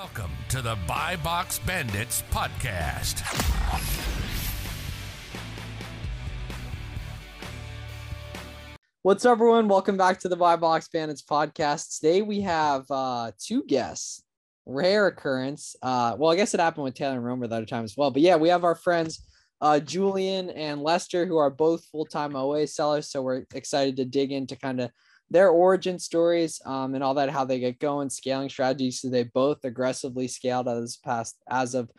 Welcome to the Buy Box Bandits podcast. What's up, everyone? Welcome back to the Buy Box Bandits podcast. Today we have two guests. Rare occurrence. Well, I guess it happened with Taylor and Romer the other time as well. But yeah, we have our friends Julian and Lester, who are both full-time OA sellers. So we're excited to dig into kind of their origin stories and all that, how they get going, scaling strategies. So they both aggressively scaled as of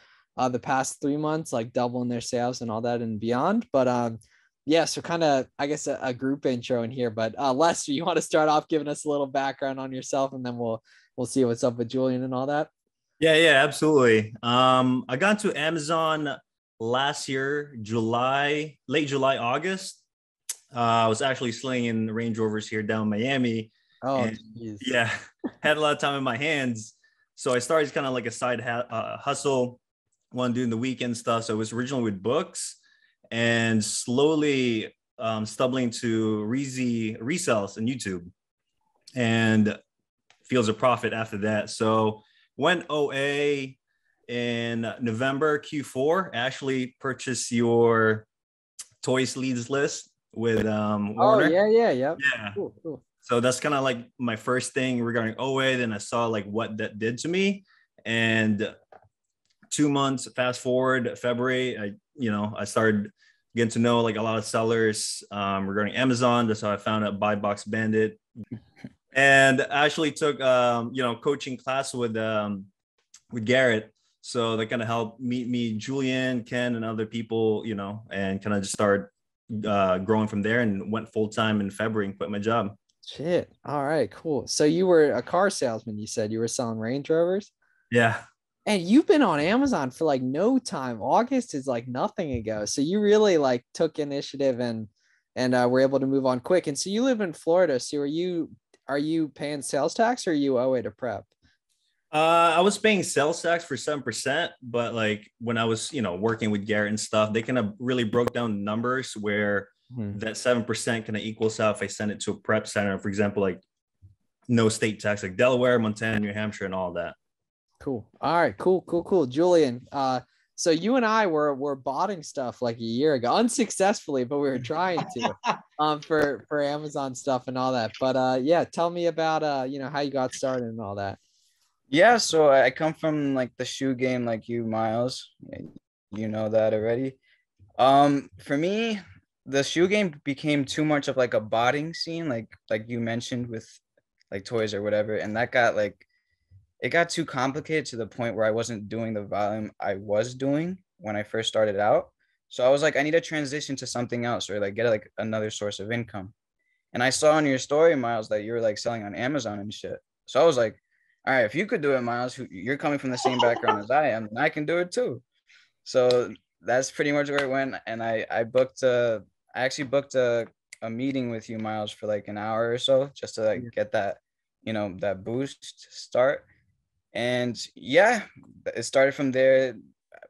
the past 3 months, like doubling their sales and all that and beyond. But yeah, so kind of, I guess, a group intro in here. But Lester, you want to start off giving us a little background on yourself, and then we'll see what's up with Julian and all that. Yeah, absolutely. I got into Amazon last year, late July, August. I was actually slinging Range Rovers here down in Miami. Oh, yeah, had a lot of time in my hands. So I started kind of like a side hustle, one doing the weekend stuff. So it was originally with books and slowly stumbling to resells on YouTube and Fields of Profit after that. So went OA in November Q4, actually purchased your Toys Leads list with Warner. Oh, yeah. Yeah. Cool. So that's kind of like my first thing regarding OA. Then I saw like what that did to me. And 2 months, fast forward, February, I started getting to know like a lot of sellers regarding Amazon. That's how I found out Buy Box Bandit. And I actually took coaching class with GARRETT. So that kind of helped me, Julian, Ken, and other people, and kind of just start growing from there, and went full-time in February and quit my job. Shit. All right, cool. So you were a car salesman. You said you were selling Range Rovers. Yeah. And you've been on Amazon for like no time. August is like nothing ago. So you really like took initiative and were able to move on quick. And so you live in Florida. So are you paying sales tax, or are you OA to prep? I was paying sales tax for 7%, but like when I was, working with GARRETT and stuff, they kind of really broke down numbers where that 7% kind of equals out if I send it to a prep center, for example, like no state tax, like Delaware, Montana, New Hampshire, and all that. Cool. All right, cool. Julian, so you and I were botting stuff like a year ago, unsuccessfully, but we were trying to for Amazon stuff and all that. But yeah, tell me about how you got started and all that. Yeah, so I come from like the shoe game, like you, Miles. You know that already. For me, the shoe game became too much of like a botting scene, like you mentioned with like toys or whatever, and that got it got too complicated to the point where I wasn't doing the volume I was doing when I first started out. So I was like, I need to transition to something else, or like get like another source of income. And I saw in your story, Miles, that you were like selling on Amazon and shit. So I was like, all right, if you could do it, Miles, you're coming from the same background as I am, and I can do it too. So that's pretty much where it went. And I actually booked a meeting with you, Miles, for like an hour or so, just to like get that, that boost start. And yeah, it started from there.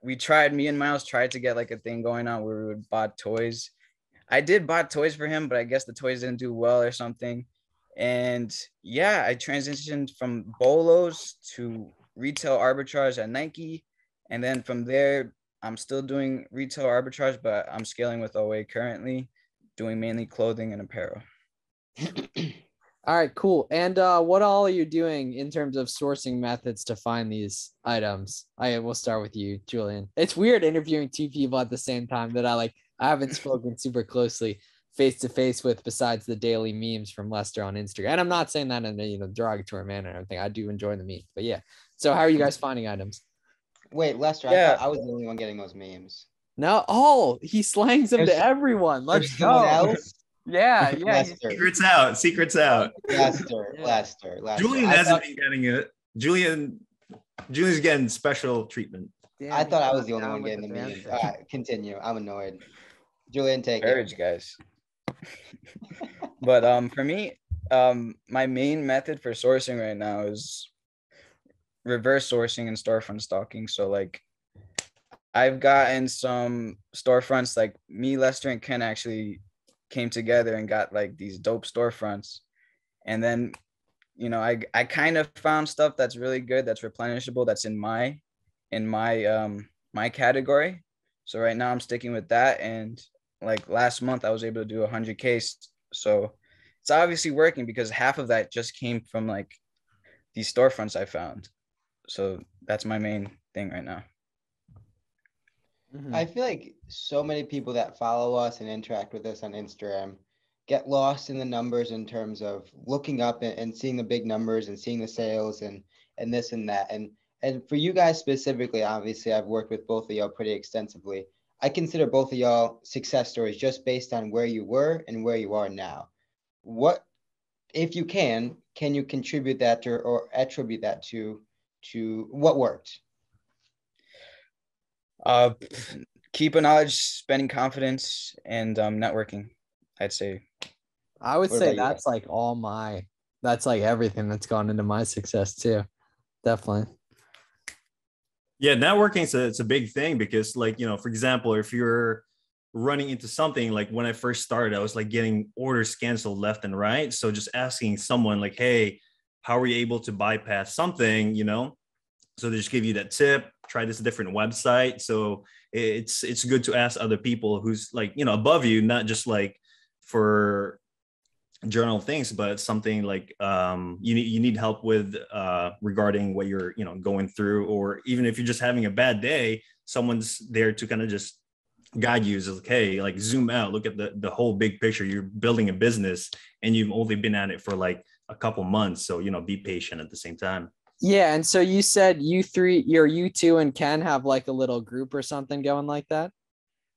Me and Miles tried to get like a thing going on where we would buy toys. I did buy toys for him, but I guess the toys didn't do well or something. And yeah, I transitioned from Bolos to retail arbitrage at Nike. And then from there, I'm still doing retail arbitrage, but I'm scaling with OA currently, doing mainly clothing and apparel. All right, cool. And what all are you doing in terms of sourcing methods to find these items? We'll start with you, Julian. It's weird interviewing two people at the same time that I haven't spoken super closely face to face with, besides the daily memes from Lester on Instagram. And I'm not saying that in a derogatory manner or anything. I do enjoy the memes, but yeah. So how are you guys finding items? Wait, Lester, Yeah. I thought I was the only one getting those memes. No. Oh, he slangs them to everyone. Let's go. Else? Yeah. Lester. Secrets out. Lester. Julian hasn't been getting it. Julian's getting special treatment. Damn, I thought I was the only down one with getting the the memes. All right, continue. I'm annoyed. Julian, take Courage, it. guys. But for me, my main method for sourcing right now is reverse sourcing and storefront stalking. So like I've gotten some storefronts, like me, Lester, and Ken actually came together and got like these dope storefronts. And then I kind of found stuff that's really good, that's replenishable, that's in my my category. So right now I'm sticking with that. And like last month I was able to do 100K. So it's obviously working because half of that just came from like these storefronts I found. So that's my main thing right now. I feel like so many people that follow us and interact with us on Instagram get lost in the numbers in terms of looking up and seeing the big numbers and seeing the sales and this and that. And for you guys specifically, obviously, I've worked with both of y'all pretty extensively. I consider both of y'all success stories just based on where you were and where you are now. What, if you can you contribute that to, or attribute that to what worked? Keep knowledge, spending confidence, and networking, I'd say. I would What say about you that's like that's like everything that's gone into my success too. Definitely. Yeah, networking it's a big thing because, like, for example, if you're running into something, like when I first started, I was like getting orders canceled left and right. So just asking someone like, hey, how are you able to bypass something, So they just give you that tip, try this different website. So it's good to ask other people who's like, above you, not just like for journal things, but something like you need help with regarding what you're going through, or even if you're just having a bad day, someone's there to kind of just guide you. Is like, hey, like zoom out, look at the whole big picture. You're building a business and you've only been at it for like a couple months, so be patient at the same time. Yeah, and so you said you two and Ken have like a little group or something going like that?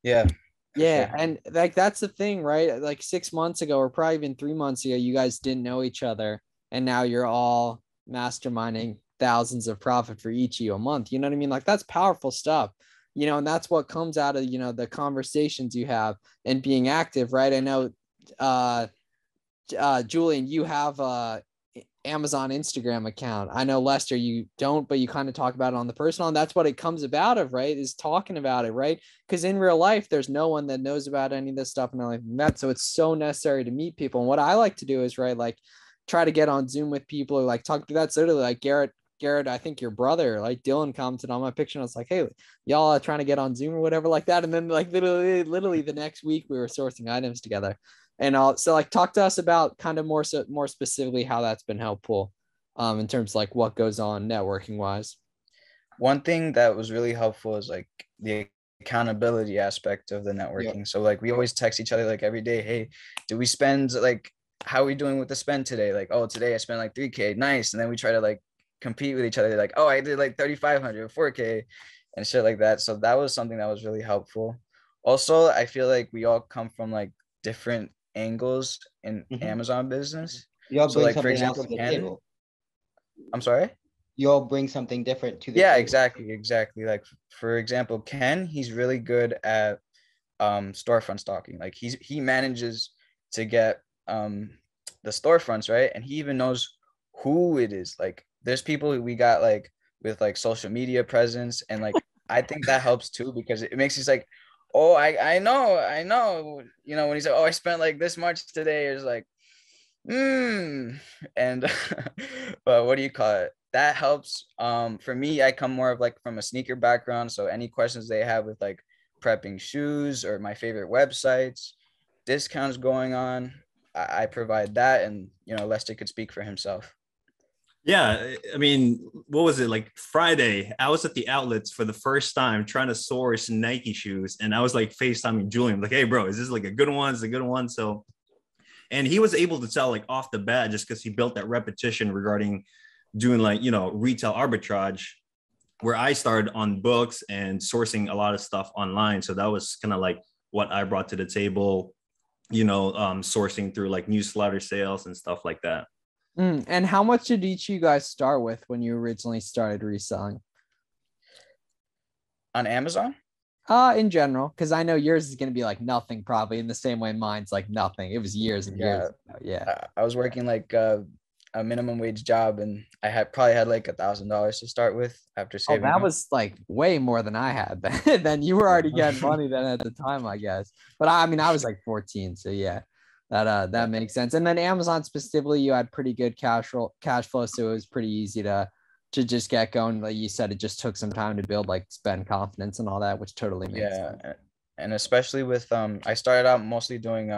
Yeah. Yeah, Sure. and like that's the thing, right? Like 6 months ago, or probably even 3 months ago, you guys didn't know each other, and now you're all masterminding thousands of profit for each of you a month. You know what I mean? Like that's powerful stuff, and that's what comes out of the conversations you have and being active, right? I know, Julian, you have Amazon Instagram account. I know, Lester, you don't, but you kind of talk about it on the personal, and that's what it comes about of, right? Is talking about it, right? Because in real life, there's no one that knows about any of this stuff and like that. So it's so necessary to meet people. And what I like to do is, right, like try to get on Zoom with people or like talk to that's literally like Garrett, I think your brother, like Dylan, commented on my picture and I was like, hey, y'all are trying to get on Zoom or whatever like that. And then like literally the next week we were sourcing items together. And so like talk to us about kind of more specifically how that's been helpful in terms of like what goes on networking wise. One thing that was really helpful is like the accountability aspect of the networking. Yep. So like we always text each other like every day, hey, do we spend like, how are we doing with the spend today? Like, oh, today I spent like 3K, nice. And then we try to like compete with each other, like, oh, I did like 3,500, 4K and shit like that. So that was something that was really helpful. Also, I feel like we all come from like different angles in Amazon business. You all So bring like, for something example, else to the Ken, table. I'm sorry? You all bring something different to the Yeah, table. exactly. Like, for example, Ken, he's really good at storefront stalking. Like he manages to get the storefronts, right? And he even knows who it is. Like there's people we got like with like social media presence, and like I think that helps too, because it makes us like, oh, I know, when he's like, oh, I spent like this much today, it's like, and but what do you call it? That helps. For me, I come more of like from a sneaker background, so any questions they have with like prepping shoes or my favorite websites, discounts going on, I provide that, and Lester could speak for himself. Yeah, I mean, what was it, like Friday? I was at the outlets for the first time trying to source Nike shoes, and I was like FaceTiming Julian, like, "Hey, bro, is this like a good one? Is it a good one?" So, and he was able to tell like off the bat just because he built that repetition regarding doing like retail arbitrage, where I started on books and sourcing a lot of stuff online. So that was kind of like what I brought to the table, sourcing through like newsletter sales and stuff like that. And how much did each of you guys start with when you originally started reselling? On Amazon? In general, because I know yours is going to be like nothing, probably in the same way mine's like nothing. It was years and years ago. Yeah. I was working like a minimum wage job, and I probably had like $1,000 to start with after saving. That was like way more than I had then. Then you were already getting money then at the time, I guess. But I mean, I was like 14, so yeah. That makes sense. And then Amazon specifically, you had pretty good cash flow, so it was pretty easy to just get going. Like you said, it just took some time to build like spend confidence and all that, which totally makes sense. And especially with I started out mostly doing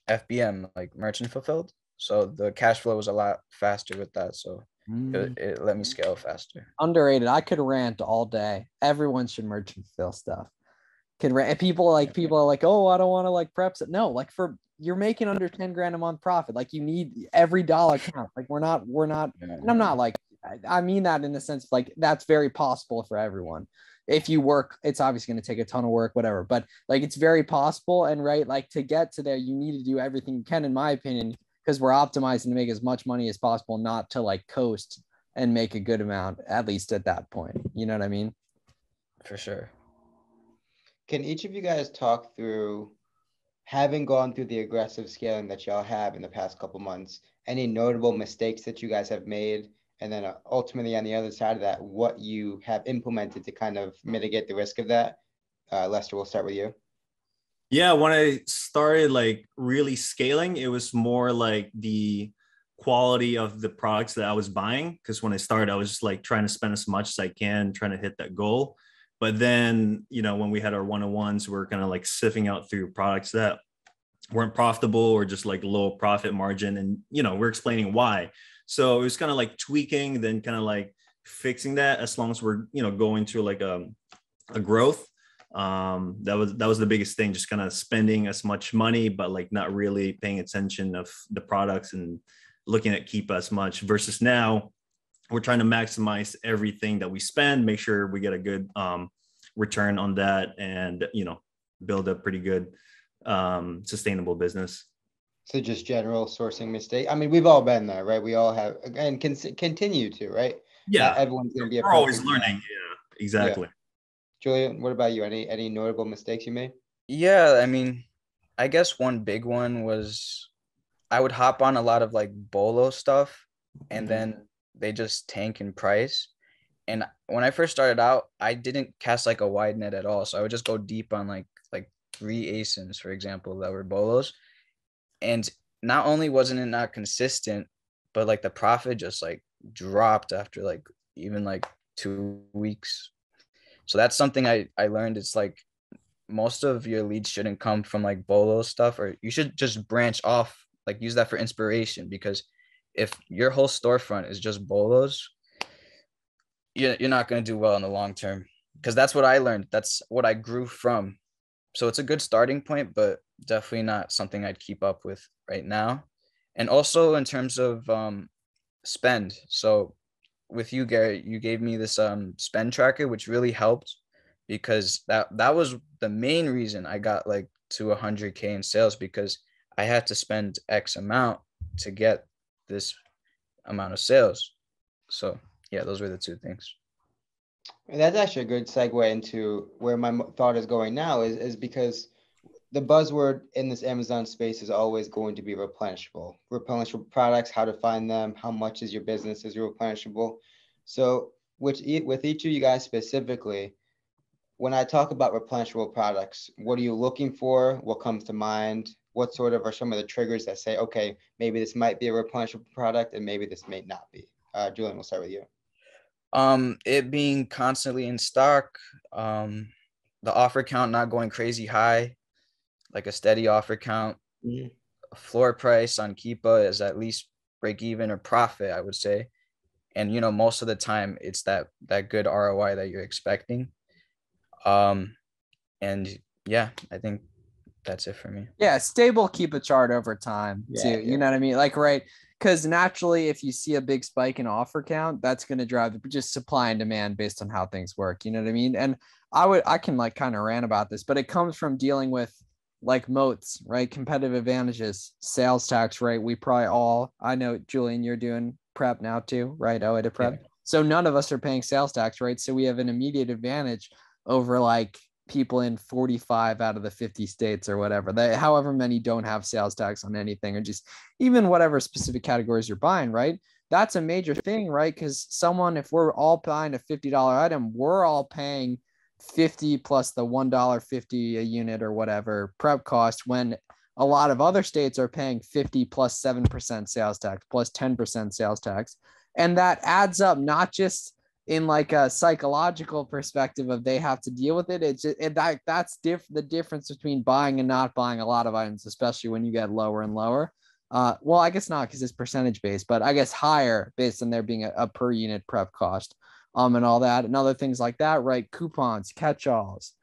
FBM, like merchant fulfilled, so the cash flow was a lot faster with that, so it let me scale faster. Underrated. I could rant all day. Everyone should merchant fulfill stuff. Could rant. People are like, oh, I don't want to like prep it. No, like you're making under 10 grand a month profit. Like you need every dollar count. Like we're not, and I'm not like, I mean that in the sense of like, that's very possible for everyone. If you work, it's obviously going to take a ton of work, whatever, but like, it's very possible. And right, like to get to there, you need to do everything you can, in my opinion, because we're optimizing to make as much money as possible, not to like coast and make a good amount, at least at that point. You know what I mean? For sure. Can each of you guys talk through, having gone through the aggressive scaling that y'all have in the past couple months, any notable mistakes that you guys have made? And then ultimately on the other side of that, what you have implemented to kind of mitigate the risk of that? Lester, we'll start with you. Yeah, when I started like really scaling, it was more like the quality of the products that I was buying. Because when I started, I was just like trying to spend as much as I can, trying to hit that goal. But then, when we had our one-on-ones, we're kind of like sifting out through products that weren't profitable or just like low profit margin. And, we're explaining why. So it was kind of like tweaking, then kind of like fixing that, as long as we're, going through like a growth. That was the biggest thing, just kind of spending as much money, but like not really paying attention of the products and looking at keep as much, versus now we're trying to maximize everything that we spend, make sure we get a good return on that, and build a pretty good sustainable business. So just general sourcing mistake. I mean, we've all been there, right? We all have, and continue to, right? Yeah, not everyone's going to be. We're always learning. Yeah, exactly. Yeah. Julian, what about you? Any notable mistakes you made? Yeah, I mean, I guess one big one was I would hop on a lot of like bolo stuff, and then they just tank in price. And when I first started out, I didn't cast like a wide net at all. So I would just go deep on like 3 ASINs, for example, that were bolos. And not only wasn't it not consistent, but like the profit just like dropped after like even like 2 weeks. So that's something I learned. It's like most of your leads shouldn't come from like bolo stuff, or you should just branch off, like use that for inspiration, because if your whole storefront is just bolos, you're not going to do well in the long term, because that's what I learned. That's what I grew from. So it's a good starting point, but definitely not something I'd keep up with right now. And also in terms of spend. So with you, Garrett, you gave me this spend tracker, which really helped, because that was the main reason I got like to 100K in sales, because I had to spend X amount to get this amount of sales. So yeah, those were the two things. And that's actually a good segue into where my thought is going now, is because the buzzword in this Amazon space is always going to be replenishable products, how to find them, how much is your business is replenishable. So with each of you guys specifically, when I talk about replenishable products, what are you looking for? What comes to mind? What sort of are some of the triggers that say, okay, maybe this might be a replenishable product and maybe this may not be? Julian, we'll start with you. It being constantly in stock, the offer count not going crazy high, like a steady offer count. A floor price on Keepa is at least break even or profit, I would say. And most of the time it's that good ROI that you're expecting. And yeah, I think that's it for me. Yeah, stable Keepa chart over time too. Yeah. You know what I mean? Like, right. Because naturally, if you see a big spike in offer count, that's going to drive just supply and demand based on how things work. You know what I mean? And I can like kind of rant about this, but it comes from dealing with like moats, right? Competitive advantages, sales tax, right? We probably all, I know, Julian, you're doing prep now too, right? Oh, to prep. Yeah. So none of us are paying sales tax, right? So we have an immediate advantage over like people in 45 out of the 50 states or whatever. However many don't have sales tax on anything, or just even whatever specific categories you're buying, right? That's a major thing, right? Because if we're all buying a $50 item, we're all paying 50 plus the $1.50 a unit or whatever prep cost, when a lot of other states are paying 50 plus 7% sales tax plus 10% sales tax. And that adds up, not just in like a psychological perspective of they have to deal with it. It's just, that's the difference between buying and not buying a lot of items, especially when you get lower and lower. Well, I guess not because it's percentage based, but I guess higher based on there being a per unit prep cost, and all that and other things like that, right? Coupons, catch-alls,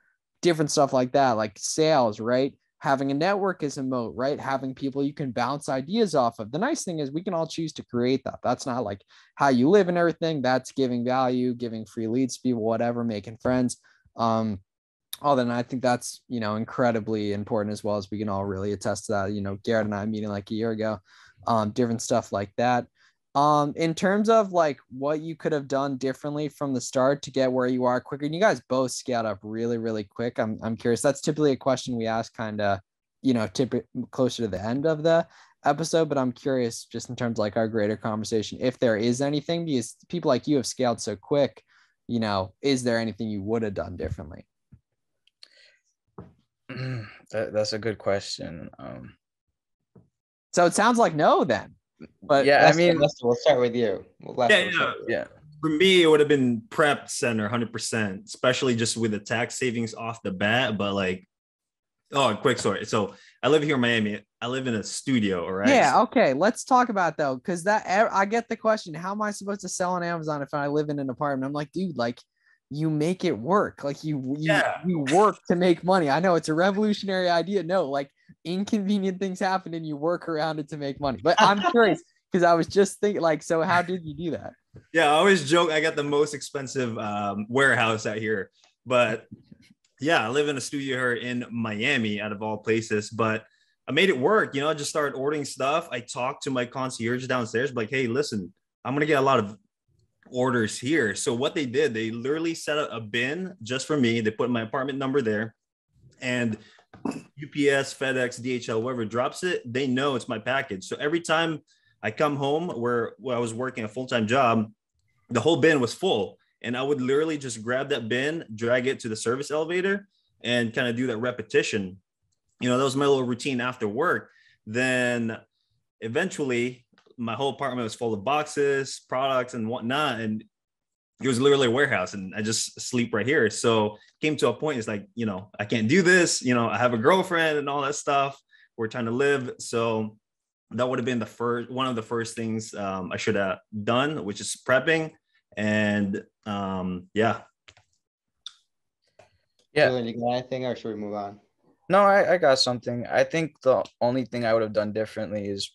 different stuff like that, like sales, right? Having a network is a moat, right? Having people you can bounce ideas off of. The nice thing is we can all choose to create that. That's not like how you live and everything. That's giving value, giving free leads to people, whatever, making friends. All then I think that's, incredibly important as well, as we can all really attest to that. Garrett and I meeting like a year ago, different stuff like that. In terms of like what you could have done differently from the start to get where you are quicker, and you guys both scaled up really, really quick. I'm curious. That's typically a question we ask kind of, closer to the end of the episode, but I'm curious just in terms of like our greater conversation, if there is anything, because people like you have scaled so quick, is there anything you would have done differently? That's a good question. So it sounds like no then. But yeah, Lester, we'll start with you. Yeah. For me, it would have been prep center 100%, especially just with the tax savings off the bat. But like, quick story. So I live here in Miami. I live in a studio, all right? Yeah, okay. Let's talk about though, because that I get the question, how am I supposed to sell on Amazon if I live in an apartment? I'm like, dude, like you make it work. Like you work to make money. I know it's a revolutionary idea. No, like inconvenient things happen and you work around it to make money. But I'm curious because I was just thinking, like, so how did you do that? Yeah, I always joke I got the most expensive warehouse out here. But yeah, I live in a studio here in Miami out of all places. But I made it work. I just started ordering stuff. I talked to my concierge downstairs, like, hey, listen, I'm going to get a lot of orders here. So what they did, they literally set up a bin just for me. They put my apartment number there, and UPS, FedEx, DHL, whoever drops it, they know it's my package. So every time I come home where I was working a full-time job, the whole bin was full. And I would literally just grab that bin, drag it to the service elevator, and kind of do that repetition. That was my little routine after work. Then eventually my whole apartment was full of boxes, products, and whatnot. And it was literally a warehouse, and I just sleep right here. So came to a point, it's like, I can't do this. I have a girlfriend and all that stuff. We're trying to live. So that would have been one of the first things I should have done, which is prepping. And yeah. Julian, you got anything, or should we move on? No, I got something. I think the only thing I would have done differently is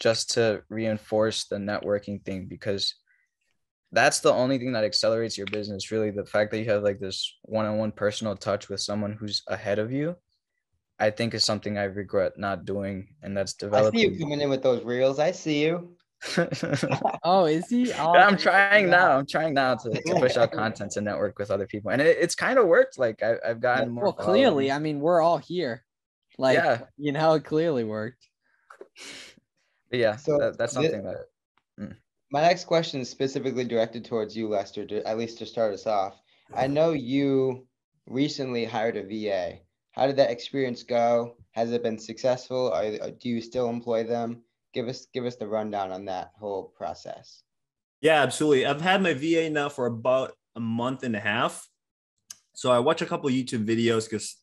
just to reinforce the networking thing, because that's the only thing that accelerates your business, really. The fact that you have like this one-on-one personal touch with someone who's ahead of you, I think is something I regret not doing, and that's developing. I see you coming in with those reels. I see you. Oh, is he? I'm trying now to push out content to network with other people, and it's kind of worked. Like I've gotten more. Well, clearly, I mean, we're all here. Like, yeah. It clearly worked. But yeah, so that's something My next question is specifically directed towards you, Lester, at least to start us off. I know you recently hired a VA. How did that experience go? Has it been successful? Do you still employ them? Give us the rundown on that whole process. Yeah, absolutely. I've had my VA now for about a month and a half. So I watch a couple of YouTube videos, because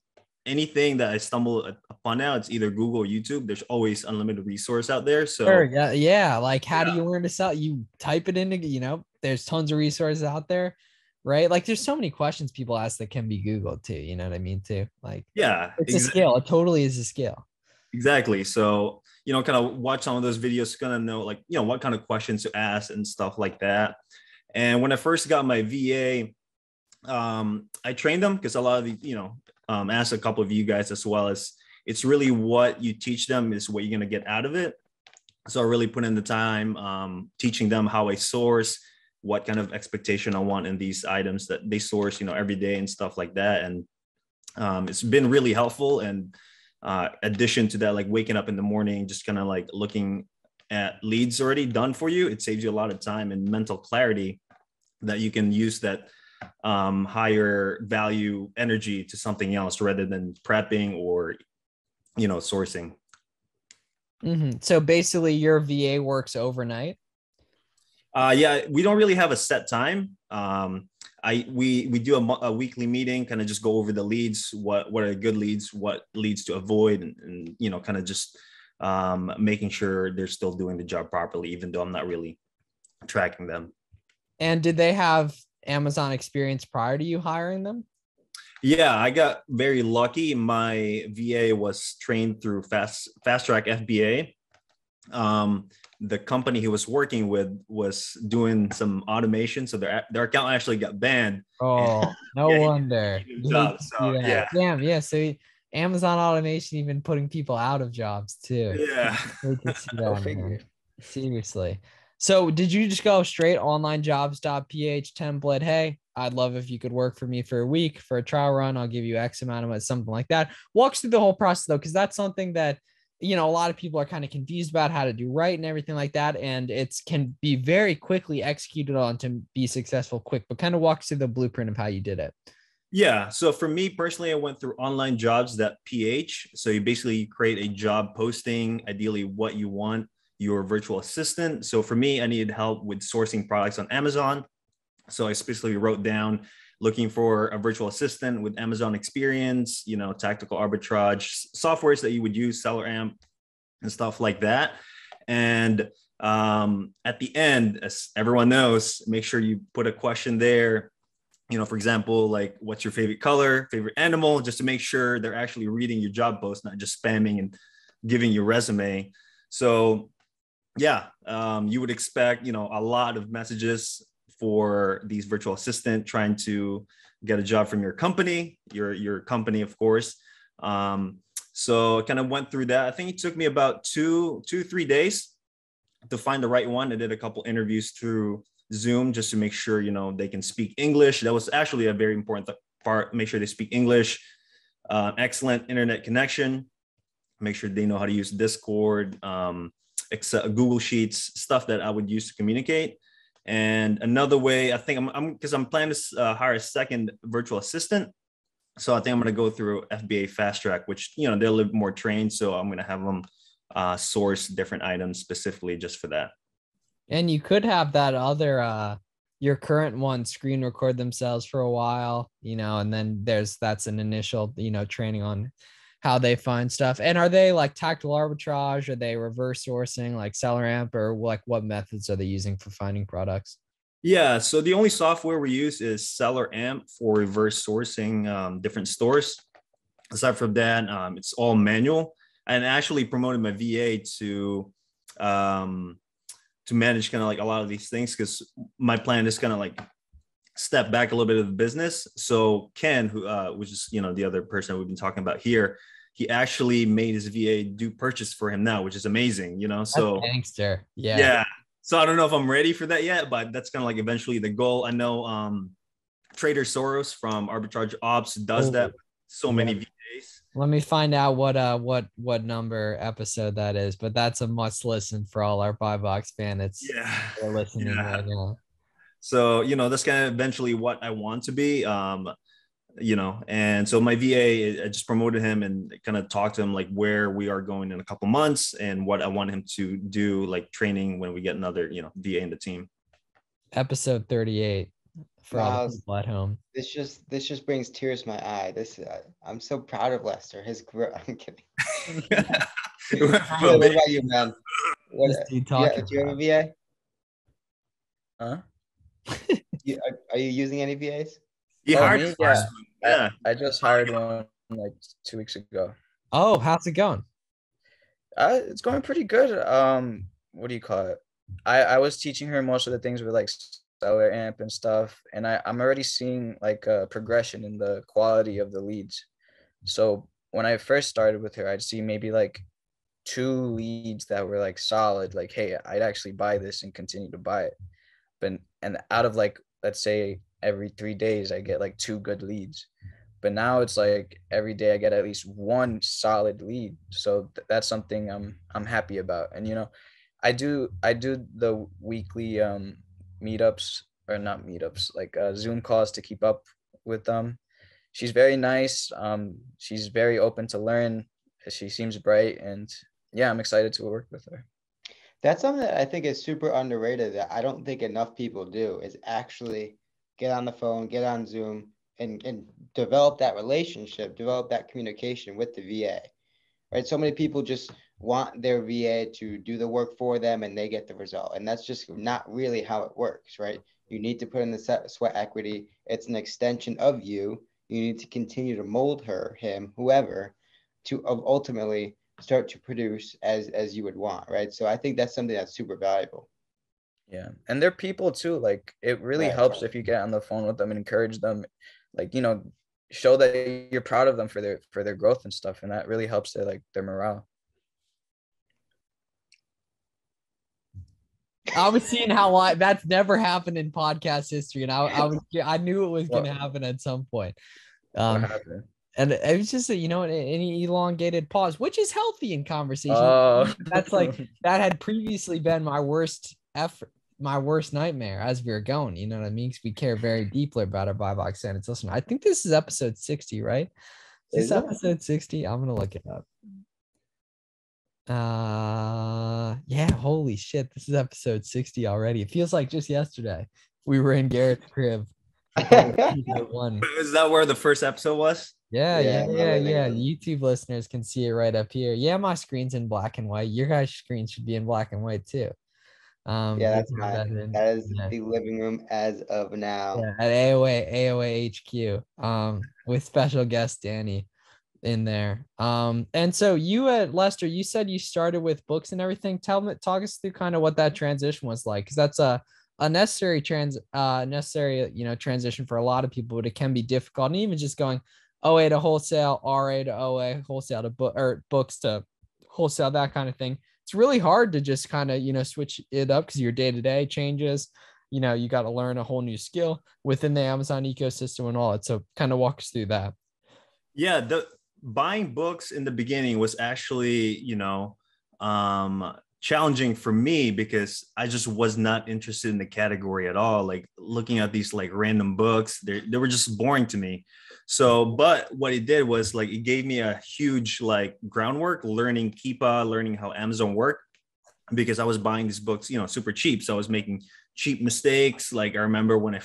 anything that I stumble upon now, it's either Google or YouTube. There's always unlimited resource out there. So sure, yeah. Like, how do you learn to sell? You type it into, there's tons of resources out there, right? Like, there's so many questions people ask that can be Googled too. You know what I mean? Too. Like, yeah, it's a skill. It totally is a skill. Exactly. So, kind of watch some of those videos, kind of know like, what kind of questions to ask and stuff like that. And when I first got my VA, I trained them, because a lot of the, asked a couple of you guys as well, as it's really what you teach them is what you're going to get out of it. So I really put in the time, teaching them how I source, what kind of expectation I want in these items that they source, every day and stuff like that. And it's been really helpful. And addition to that, like waking up in the morning, just kind of like looking at leads already done for you, it saves you a lot of time and mental clarity that you can use that higher value energy to something else rather than prepping or sourcing. So basically your VA works overnight. Yeah, we don't really have a set time. We do a weekly meeting, kind of just go over the leads, what are good leads, what leads to avoid, and kind of just making sure they're still doing the job properly, even though I'm not really tracking them. And did they have Amazon experience prior to you hiring them? Yeah, I got very lucky. My VA was trained through Fast Track FBA. The company he was working with was doing some automation, so their account actually got banned. Oh, no wonder. Yeah. Damn, yeah. So Amazon automation even putting people out of jobs too. Yeah. Hate to see Go that, figure. man. Seriously. So did you just go straight onlinejobs.ph template? Hey, I'd love if you could work for me for a week for a trial run. I'll give you X amount of money, something like that. Walks through the whole process though, because that's something that a lot of people are kind of confused about how to do right and everything like that. And it can be very quickly executed on to be successful quick, but kind of walks through the blueprint of how you did it. Yeah. So for me personally, I went through onlinejobs.ph. So you basically create a job posting, ideally what you want, your virtual assistant. So for me, I needed help with sourcing products on Amazon. So I specifically wrote down looking for a virtual assistant with Amazon experience, tactical arbitrage, softwares that you would use, SellerAmp and stuff like that. And at the end, as everyone knows, make sure you put a question there. For example, like what's your favorite color, favorite animal, just to make sure they're actually reading your job post, not just spamming and giving your resume. So yeah, you would expect, a lot of messages for these virtual assistant trying to get a job from your company, your company, of course. So I kind of went through that. I think it took me about 3 days to find the right one. I did a couple interviews through Zoom just to make sure, they can speak English. That was actually a very important part. Make sure they speak English, excellent internet connection, make sure they know how to use Discord, Excel, Google Sheets, stuff that I would use to communicate. And another way, I think I'm planning to hire a second virtual assistant. So I think I'm going to go through FBA Fast Track, which, they're a little bit more trained. So I'm going to have them source different items specifically just for that. And you could have that other, your current one screen record themselves for a while, and then that's an initial, training on how they find stuff. And are they like tactical arbitrage? Are they reverse sourcing like SellerAmp, or like what methods are they using for finding products? Yeah, so the only software we use is SellerAmp for reverse sourcing different stores. Aside from that, it's all manual. And actually promoted my VA to manage kind of like a lot of these things, because my plan is kind of like step back a little bit of the business. So Ken, who which is the other person we've been talking about here, he actually made his VA do purchase for him now, which is amazing. So that's gangster. Yeah. So I don't know if I'm ready for that yet, but that's kind of like eventually the goal. I know Trader Soros from Arbitrage Ops does that with so many VAs. Let me find out what number episode that is, but that's a must listen for all our buy box bandits. Yeah, are listening right now. So that's kind of eventually what I want to be. And so my VA, I just promoted him and kind of talked to him like where we are going in a couple months and what I want him to do, like training when we get another VA in the team. Episode 38 for all the people at home. This just brings tears to my eye. I'm so proud of Lester. I'm kidding. What about you, man? Do you have a VA? Huh? Are you using any VAs? Yeah. I just hired one like 2 weeks ago. Oh, how's it going? It's going pretty good. What do you call it? I was teaching her most of the things with like SellerAmp and stuff, and I'm already seeing like a progression in the quality of the leads. So when I first started with her, I'd see maybe like 2 leads that were like solid, like, hey, I'd actually buy this and continue to buy it. And out of like, let's say every 3 days, I get like 2 good leads. But now it's like every day I get at least 1 solid lead. So that's something I'm happy about. And I do the weekly meetups, or not meetups, like Zoom calls to keep up with them. She's very nice. She's very open to learn. She seems bright, and yeah, I'm excited to work with her. That's something that I think is super underrated that I don't think enough people do is actually get on the phone, get on Zoom, and develop that relationship, develop that communication with the VA, right? So many people just want their VA to do the work for them and they get the result. And that's just not really how it works, right? You need to put in the sweat equity. It's an extension of you. You need to continue to mold her, him, whoever, to ultimately start to produce as you would want, right? So I think that's something that's super valuable. Yeah, and they're people too. Like it really Right. helps if you get on the phone with them and encourage them, like show that you're proud of them for their growth and stuff, and that really helps their morale. I was seeing how that's never happened in podcast history, and I knew it was going to happen at some point. What happened? And it was just an elongated pause, which is healthy in conversation. Oh, That's that had previously been my worst effort, my worst nightmare as we were going. You know what I mean? Because we care very deeply about our Buy Box Bandits listener. I think this is episode 60, right? Is this episode 60? I'm gonna look it up. Yeah, holy shit, this is episode 60 already. It feels like just yesterday we were in Garrett's crib. One. Is that where the first episode was? Yeah. YouTube listeners can see it right up here. Yeah, my screen's in black and white. Your guys' screen should be in black and white too. Yeah, that's mine. That is the living room as of now. Yeah, at AOA HQ. With special guest Danny in there. And so you at Lester, you said you started with books and everything. Talk us through kind of what that transition was like, because that's a necessary transition for a lot of people, but it can be difficult. And even just going OA to wholesale, RA to OA, wholesale to books to wholesale, that kind of thing. It's really hard to just kind of, switch it up because your day-to-day changes. You got to learn a whole new skill within the Amazon ecosystem and all that. So kind of walk us through that. Yeah, the buying books in the beginning was actually, challenging for me because I just was not interested in the category at all. Like looking at these like random books, they were just boring to me. So, but what it did was like, it gave me a huge like groundwork, learning Keepa, learning how Amazon worked, because I was buying these books, super cheap. So I was making cheap mistakes. Like I remember when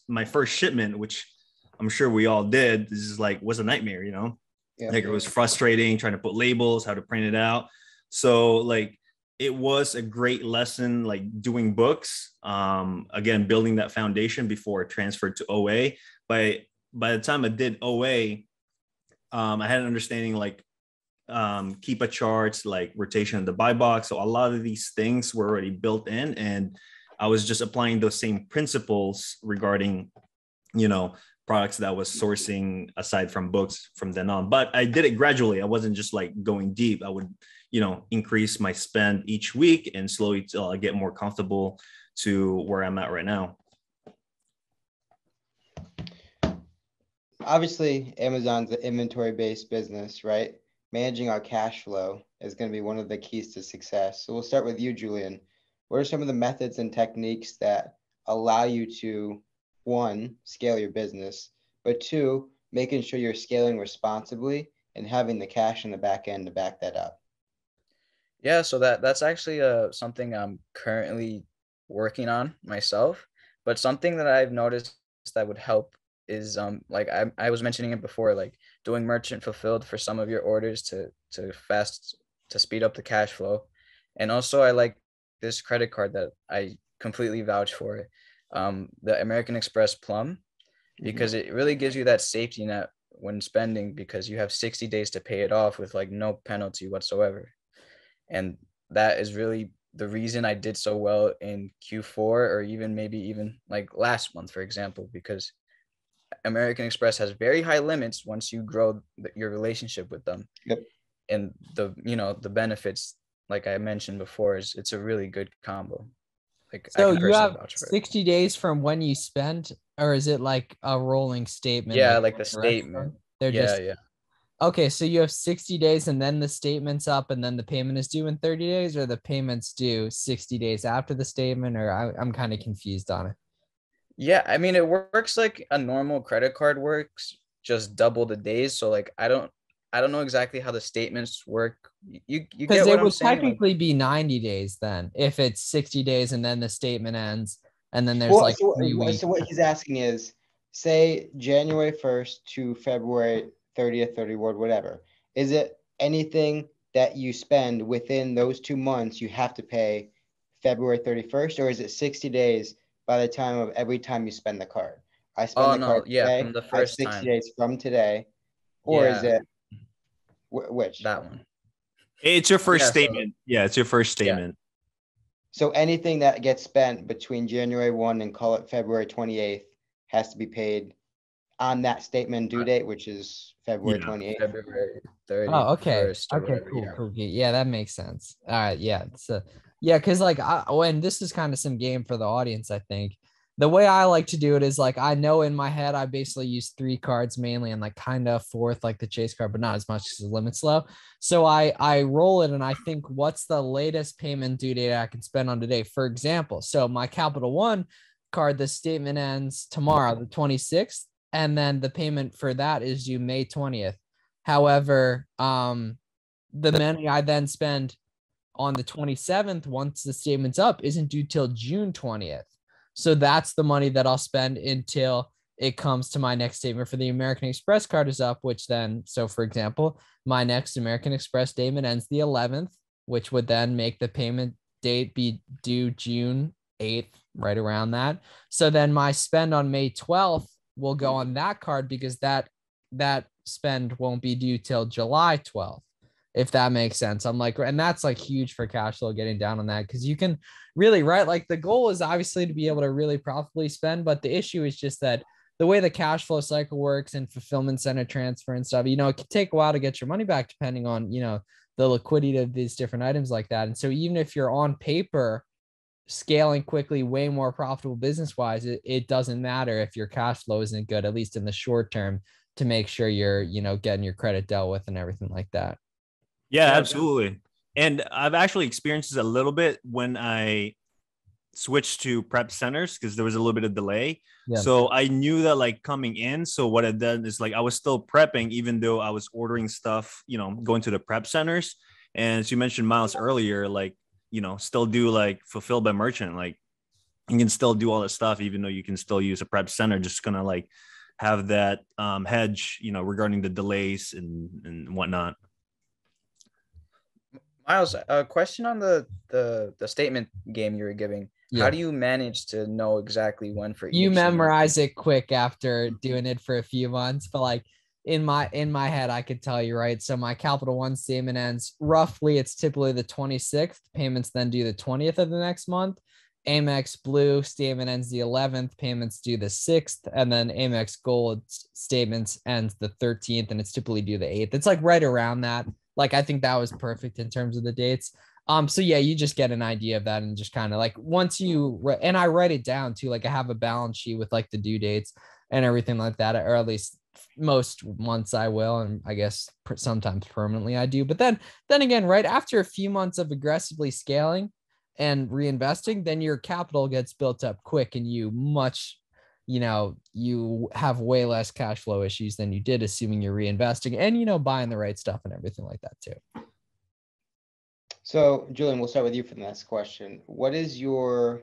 my first shipment, which I'm sure we all did, this is like, was a nightmare, Yeah. Like it was frustrating trying to put labels, how to print it out. So like, it was a great lesson, like doing books, again, building that foundation before I transferred to OA. By the time I did OA, I had an understanding like Keepa charts, like rotation of the buy box. So a lot of these things were already built in, and I was just applying those same principles regarding, products that I was sourcing aside from books from then on. But I did it gradually. I wasn't just like going deep. I would increase my spend each week and slowly till I get more comfortable to where I'm at right now. Obviously, Amazon's an inventory-based business, right? Managing our cash flow is going to be one of the keys to success. So we'll start with you, Julian. What are some of the methods and techniques that allow you to, one, scale your business, but two, making sure you're scaling responsibly and having the cash in the back end to back that up? Yeah, so that's actually something I'm currently working on myself. But something that I've noticed that would help is like I was mentioning it before, like doing merchant fulfilled for some of your orders to speed up the cash flow. And also I like this credit card that I completely vouch for, the American Express Plum, because it really gives you that safety net when spending, because you have 60 days to pay it off with like no penalty whatsoever. And that is really the reason I did so well in Q4, or maybe even like last month, for example, because American Express has very high limits once you grow your relationship with them. Yep. And the benefits, like I mentioned before, it's a really good combo. Like, so you have 60 days from when you spend, or is it like a rolling statement? Yeah, like the statement. Yeah. Okay, so you have 60 days and then the statement's up and then the payment is due in 30 days, or the payment's due 60 days after the statement, or I'm kind of confused on it. Yeah, I mean, it works like a normal credit card works, just double the days. So like I don't know exactly how the statements work You Because get it what I'm would saying? technically be 90 days then if it's 60 days and then the statement ends and then there's Well, like so, 3 weeks. so what he's asking is, say January 1st to February 30th or reward, whatever. Is it anything that you spend within those 2 months you have to pay February 31st, or is it 60 days by the time of every time you spend the card? I spend Oh the no, card yeah, today, from the I have first 60 time. days from today, or is Yeah, it which? that one. It's your first Yeah, so- statement. Yeah, it's your first Yeah. statement. So anything that gets spent between January 1 and call it February 28th has to be paid on that statement due date, which is February Yeah. 28th. February 31st Oh, okay. or Okay, whatever. cool, Yeah. cool. Yeah, that makes sense. All right, yeah. So yeah, because like and this is kind of some game for the audience, I think. The way I like to do it is like I know in my head I basically use 3 cards mainly and like kind of fourth like the chase card, but not as much as the limit's low. So I roll it and I think what's the latest payment due date I can spend on today, for example. So my Capital One card, the statement ends tomorrow, the 26th, and then the payment for that is due May 20th. However, the money I then spend on the 27th, once the statement's up, isn't due till June 20th. So that's the money that I'll spend until it comes to my next statement for the American Express card is up, which then, so for example, my next American Express statement ends the 11th, which would then make the payment date be due June 8th, right around that. So then my spend on May 12th will go on that card because that spend won't be due till July 12th, if that makes sense. I'm like, and that's like huge for cash flow getting down on that because you can really, right? Like the goal is obviously to be able to really profitably spend, but the issue is just that the way the cash flow cycle works and fulfillment center transfer and stuff, it can take a while to get your money back depending on, the liquidity of these different items like that. And so even if you're on paper scaling quickly, way more profitable business wise, it doesn't matter if your cash flow isn't good, at least in the short term, to make sure you're, getting your credit dealt with and everything like that. Yeah, absolutely. And I've actually experienced this a little bit when I switched to prep centers because there was a little bit of delay. Yeah. So I knew that like coming in. So what I did is like I was still prepping, even though I was ordering stuff, going to the prep centers. And as you mentioned, Miles, earlier, like, still do like fulfilled by merchant. Like you can still do all this stuff, even though you can still use a prep center, just gonna like have that hedge, regarding the delays and whatnot. Miles, a question on the statement game you were giving. Yeah. How do you manage to know exactly when for You each? memorize it quick after doing it for a few months, but like in my head, I could tell you, right? So my Capital One statement ends roughly, it's typically the 26th. Payments then due the 20th of the next month. Amex Blue statement ends the 11th. Payments due the 6th, and then Amex Gold statements ends the 13th, and it's typically due the 8th. It's like right around that. Like I think that was perfect in terms of the dates. So yeah, you just get an idea of that and just kind of like once and I write it down too. Like I have a balance sheet with like the due dates and everything like that, or at least most months I will, and I guess sometimes permanently I do. But then again, right after a few months of aggressively scaling and reinvesting, then your capital gets built up quick and you have way less cash flow issues than you did assuming you're reinvesting and, buying the right stuff and everything like that too. So Julian, we'll start with you for the next question. What is your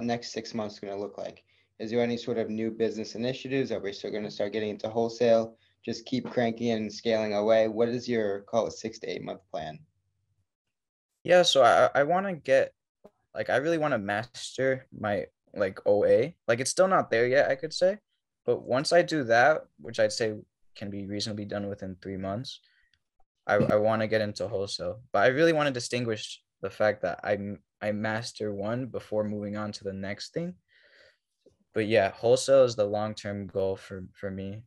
next 6 months going to look like? Is there any sort of new business initiatives? Are we still going to start getting into wholesale? Just keep cranking and scaling away. What is your 6 to 8 month plan? Yeah, so I want to get, like, I really want to master my like OA. Like it's still not there yet, I could say, but once I do that, which I'd say can be reasonably done within 3 months, I want to get into wholesale. But I really want to distinguish the fact that I master one before moving on to the next thing. But yeah, wholesale is the long-term goal for me.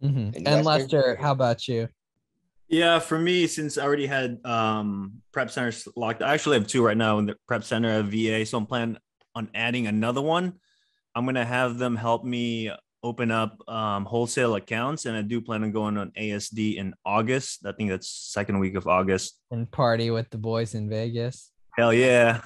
Mm-hmm. And Lester, how about you? Yeah, for me, since I already had prep centers locked, I actually have 2 right now in the prep center at VA. So I'm planning on adding another one. I'm going to have them help me open up wholesale accounts. And I do plan on going on ASD in August. I think that's second week of August. And party with the boys in Vegas. Hell yeah.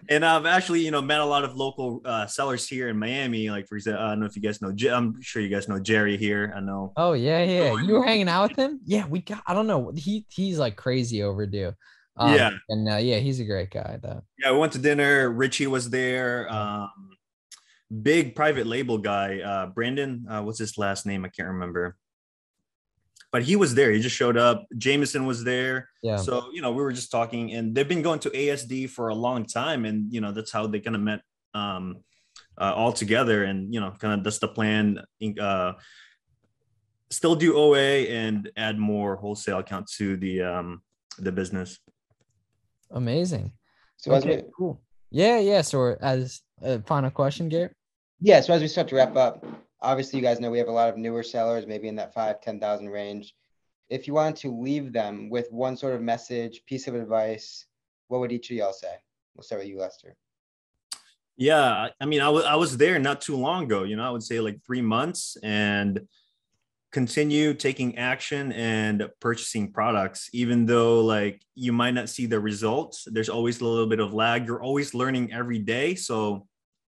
And I've actually, met a lot of local sellers here in Miami. Like, for example, I don't know if you guys know, I'm sure you guys know Jerry here. I know. Oh yeah. You were hanging out with him? Yeah, I don't know. He's like crazy overdue. Yeah. And yeah, he's a great guy though. Yeah, we went to dinner. Richie was there. Big private label guy. Brandon, what's his last name? I can't remember. But he was there. He just showed up. Jameson was there. Yeah. So, we were just talking, and they've been going to ASD for a long time. And, that's how they kind of met all together. And, kind of that's the plan. Still do OA and add more wholesale account to the business. Amazing. So okay, cool. Yeah. So as a final question, Garrett? Yeah. So as we start to wrap up, obviously you guys know we have a lot of newer sellers, maybe in that 5,000-10,000 range. If you wanted to leave them with one sort of message, piece of advice, what would each of y'all say? We'll start with you, Lester. Yeah. I mean, I was there not too long ago, I would say like 3 months, and continue taking action and purchasing products, even though like you might not see the results. There's always a little bit of lag. You're always learning every day. So,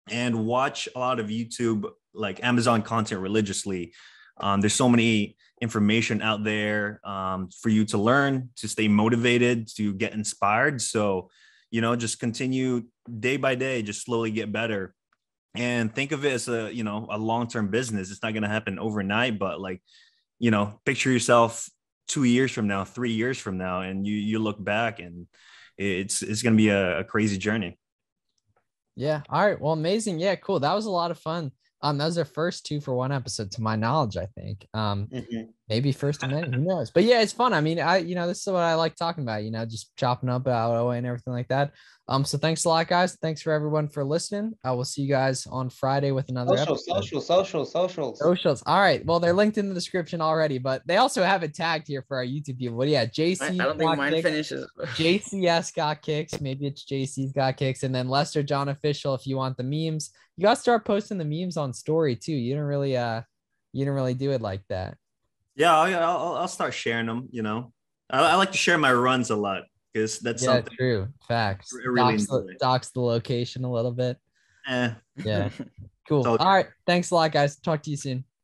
and watch a lot of YouTube, like Amazon content religiously. There's so many information out there for you to learn, to stay motivated, to get inspired. So, just continue day by day, just slowly get better. And think of it as a long-term business. It's not going to happen overnight, but like, picture yourself 2 years from now, 3 years from now, and you look back, and it's going to be a crazy journey. Yeah. All right. Well, amazing. Yeah, cool. That was a lot of fun. That was our first 2-for-1 episode, to my knowledge, I think. Maybe first of many, who knows? But yeah, it's fun. I mean, this is what I like talking about, just chopping up about OA and everything like that. So thanks a lot, guys. Thanks for everyone for listening. I will see you guys on Friday with another Socials. All right. Well, they're linked in the description already, but they also have it tagged here for our YouTube people. But yeah, JC. I don't think mine finishes. JCS got kicks. Maybe it's JC's got kicks. And then Lester John Official, if you want the memes. You got to start posting the memes on story too. You didn't really do it like that. Yeah, I'll start sharing them. I like to share my runs a lot, because that's something. True. Facts. Really docs the location a little bit. Yeah. Cool. All right. Thanks a lot, guys. Talk to you soon.